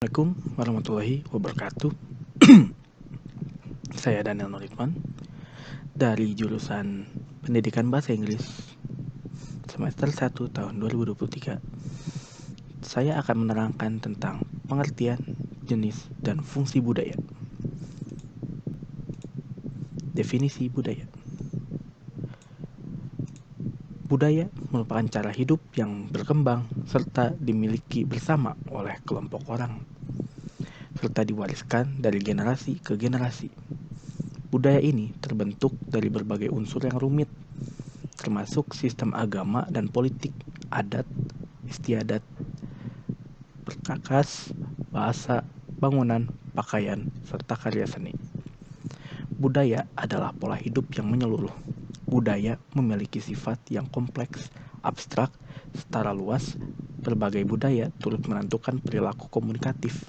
Assalamualaikum warahmatullahi wabarakatuh. Saya Daniel Noritman dari jurusan Pendidikan Bahasa Inggris semester 1 tahun 2023. Saya akan menerangkan tentang pengertian, jenis, dan fungsi budaya. Definisi budaya. Budaya merupakan cara hidup yang berkembang serta dimiliki bersama oleh kelompok orang, serta diwariskan dari generasi ke generasi. Budaya ini terbentuk dari berbagai unsur yang rumit, termasuk sistem agama dan politik, adat, istiadat, perkakas, bahasa, bangunan, pakaian, serta karya seni. Budaya adalah pola hidup yang menyeluruh. Budaya memiliki sifat yang kompleks, abstrak, setara luas. Berbagai budaya turut menentukan perilaku komunikatif.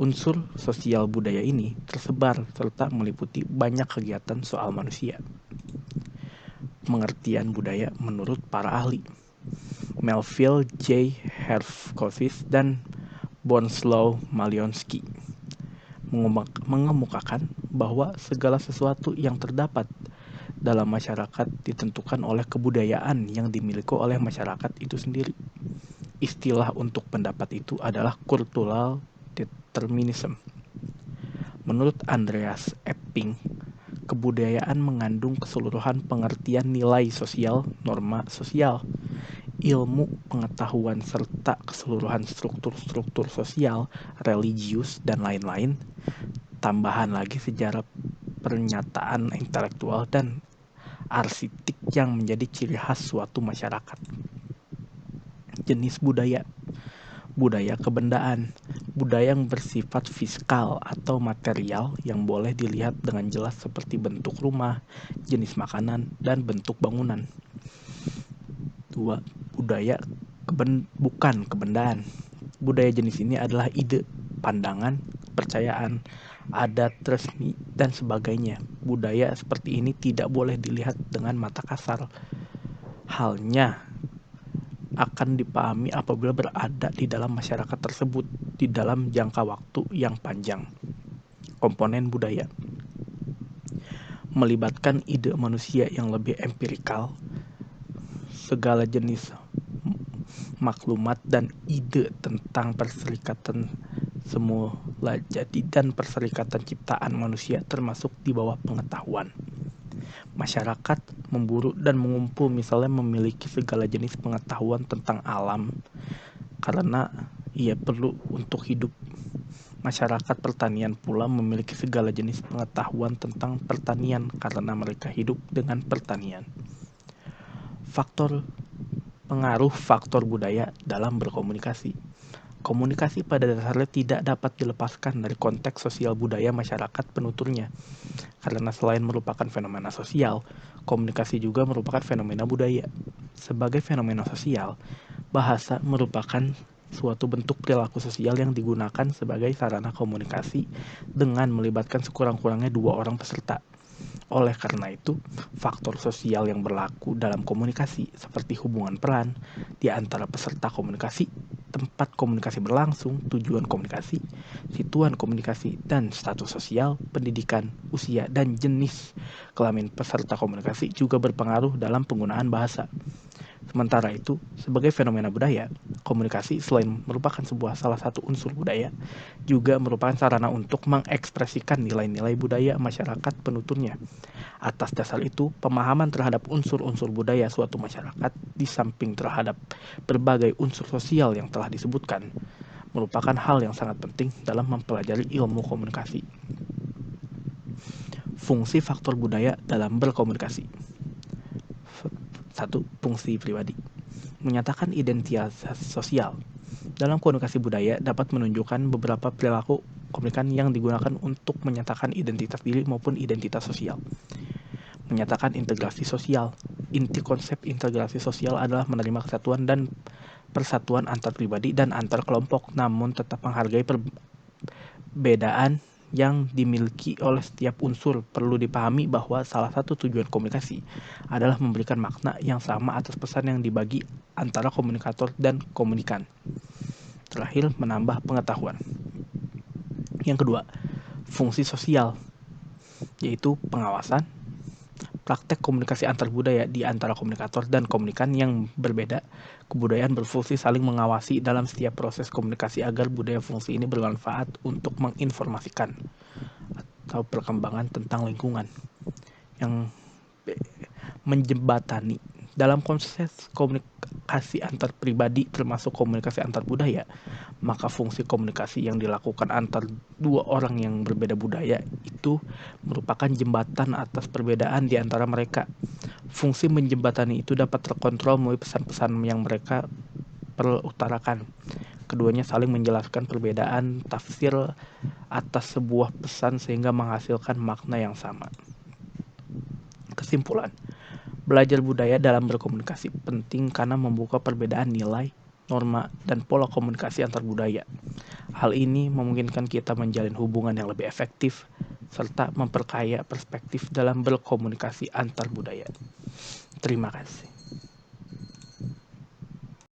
Unsur sosial budaya ini tersebar serta meliputi banyak kegiatan soal manusia. Pengertian budaya menurut para ahli Melville J. Herkovits dan Bonclaw Malionsky mengemukakan bahwa segala sesuatu yang terdapat dalam masyarakat ditentukan oleh kebudayaan yang dimiliki oleh masyarakat itu sendiri. Istilah untuk pendapat itu adalah cultural determinism. Menurut Andreas Epping, kebudayaan mengandung keseluruhan pengertian nilai sosial, norma sosial, ilmu pengetahuan serta keseluruhan struktur-struktur sosial, religius, dan lain-lain. Tambahan lagi sejarah, pernyataan intelektual, dan arsitek yang menjadi ciri khas suatu masyarakat. Jenis budaya. Budaya kebendaan. Budaya yang bersifat fiskal atau material yang boleh dilihat dengan jelas seperti bentuk rumah, jenis makanan, dan bentuk bangunan. 2. Budaya bukan kebendaan. Budaya jenis ini adalah ide, pandangan, kepercayaan, adat resmi, dan sebagainya. Budaya seperti ini tidak boleh dilihat dengan mata kasar. Halnya akan dipahami apabila berada di dalam masyarakat tersebut di dalam jangka waktu yang panjang. Komponen budaya melibatkan ide manusia yang lebih empirikal, segala jenis maklumat dan ide tentang perserikatan semula jadi dan perserikatan ciptaan manusia termasuk di bawah pengetahuan. Masyarakat memburu dan mengumpul misalnya memiliki segala jenis pengetahuan tentang alam karena ia perlu untuk hidup. Masyarakat pertanian pula memiliki segala jenis pengetahuan tentang pertanian karena mereka hidup dengan pertanian. Pengaruh faktor budaya dalam berkomunikasi. Komunikasi pada dasarnya tidak dapat dilepaskan dari konteks sosial budaya masyarakat penuturnya. Karena selain merupakan fenomena sosial, komunikasi juga merupakan fenomena budaya. Sebagai fenomena sosial, bahasa merupakan suatu bentuk perilaku sosial yang digunakan sebagai sarana komunikasi dengan melibatkan sekurang-kurangnya dua orang peserta. Oleh karena itu, faktor sosial yang berlaku dalam komunikasi seperti hubungan peran di antara peserta komunikasi, tempat komunikasi berlangsung, tujuan komunikasi, situan komunikasi, dan status sosial, pendidikan, usia, dan jenis kelamin peserta komunikasi juga berpengaruh dalam penggunaan bahasa. Sementara itu, sebagai fenomena budaya, komunikasi selain merupakan salah satu unsur budaya, juga merupakan sarana untuk mengekspresikan nilai-nilai budaya masyarakat penuturnya. Atas dasar itu, pemahaman terhadap unsur-unsur budaya suatu masyarakat di samping terhadap berbagai unsur sosial yang telah disebutkan, merupakan hal yang sangat penting dalam mempelajari ilmu komunikasi. Fungsi faktor budaya dalam berkomunikasi. 1. Fungsi pribadi. Menyatakan identitas sosial. Dalam komunikasi budaya dapat menunjukkan beberapa perilaku komunikasi yang digunakan untuk menyatakan identitas diri maupun identitas sosial. Menyatakan integrasi sosial. Inti konsep integrasi sosial adalah menerima kesatuan dan persatuan antar pribadi dan antar kelompok, namun tetap menghargai perbedaan yang dimiliki oleh setiap unsur. Perlu dipahami bahwa salah satu tujuan komunikasi adalah memberikan makna yang sama atas pesan yang dibagi antara komunikator dan komunikan. Terakhir, menambah pengetahuan. Yang kedua, fungsi sosial, yaitu pengawasan, praktek komunikasi antar budaya di antara komunikator dan komunikan yang berbeda. Kebudayaan berfungsi saling mengawasi dalam setiap proses komunikasi agar budaya fungsi ini bermanfaat untuk menginformasikan atau perkembangan tentang lingkungan. Yang menjembatani dalam proses komunikasi antar pribadi termasuk komunikasi antar budaya, maka fungsi komunikasi yang dilakukan antar dua orang yang berbeda budaya itu merupakan jembatan atas perbedaan di antara mereka. Fungsi menjembatani itu dapat terkontrol melalui pesan-pesan yang mereka perutarakan. Keduanya saling menjelaskan perbedaan tafsir atas sebuah pesan sehingga menghasilkan makna yang sama. Kesimpulan, belajar budaya dalam berkomunikasi penting karena membuka perbedaan nilai, norma, dan pola komunikasi antar budaya. Hal ini memungkinkan kita menjalin hubungan yang lebih efektif serta memperkaya perspektif dalam berkomunikasi antar budaya. Terima kasih.